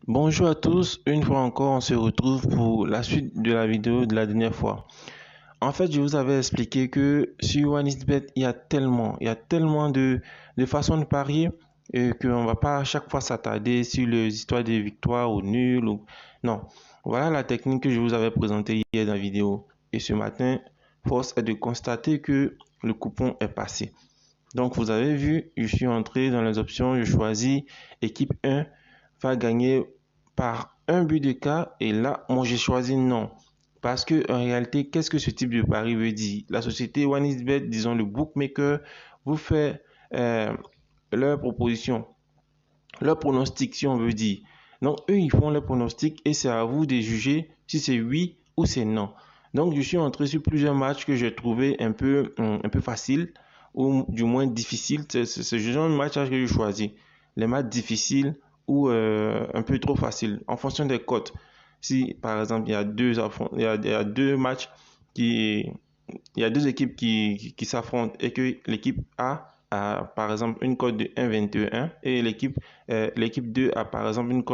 Bonjour à tous, une fois encore on se retrouve pour la suite de la vidéo de la dernière fois. En fait, je vous avais expliqué que sur OneXBet, il y a tellement de façons de parier et qu'on ne va pas à chaque fois s'attarder sur les histoires de victoires ou nuls. Non, voilà la technique que je vous avais présentée hier dans la vidéo. Et ce matin, force est de constater que le coupon est passé. Donc, vous avez vu, je suis entré dans les options, je choisis équipe 1 va gagner par un but d'écart. Et là, moi, j'ai choisi non. Parce que en réalité, qu'est-ce que ce type de pari veut dire? La société OneXBet, disons le bookmaker, vous fait leur proposition, leur pronostic, si on veut dire. Donc, eux, ils font leur pronostic et c'est à vous de juger si c'est oui ou c'est non. Donc, je suis entré sur plusieurs matchs que j'ai trouvé un peu faciles ou du moins difficiles. C'est ce genre de match que je choisis. Les matchs difficiles ou un peu trop faciles en fonction des cotes. Si, par exemple, il y a deux matchs qui, il y a deux équipes qui s'affrontent et que l'équipe A, par exemple, une cote de 1,21 et l'équipe 2 a, par exemple, une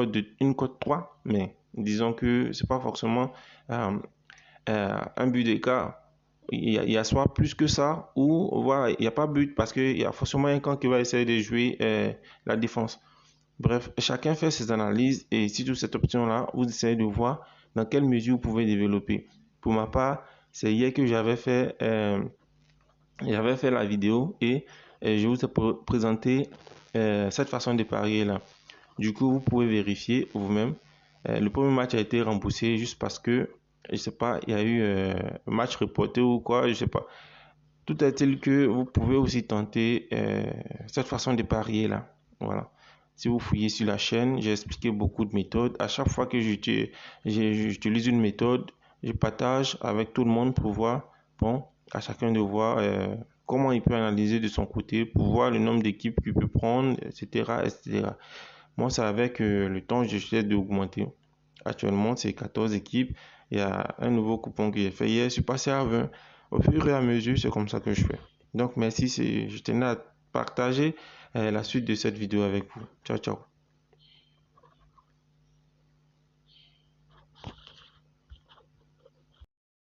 cote 3. Mais disons que c'est pas forcément euh, un but d'écart. Il y a soit plus que ça ou voilà, il n'y a pas but parce qu'il y a forcément un camp qui va essayer de jouer la défense. Bref, chacun fait ses analyses et si toute cette option-là, vous essayez de voir dans quelle mesure vous pouvez développer. Pour ma part, c'est hier que j'avais fait la vidéo et je vous ai présenté cette façon de parier là. Du coup, vous pouvez vérifier vous-même. Le premier match a été remboursé juste parce que, je sais pas, il y a eu un match reporté ou quoi, je sais pas. Tout est-il que vous pouvez aussi tenter cette façon de parier là. Voilà. Si vous fouillez sur la chaîne, j'ai expliqué beaucoup de méthodes. À chaque fois que j'utilise une méthode, je partage avec tout le monde pour voir, bon, à chacun de voir comment il peut analyser de son côté, pour voir le nombre d'équipes qu'il peut prendre, etc., etc. Moi, c'est avec le temps, j'essaie d'augmenter. Actuellement, c'est 14 équipes. Il y a un nouveau coupon que j'ai fait hier. Je suis passé à 20. Au fur et à mesure, c'est comme ça que je fais. Donc, merci. Je tenais à partager la suite de cette vidéo avec vous. Ciao, ciao.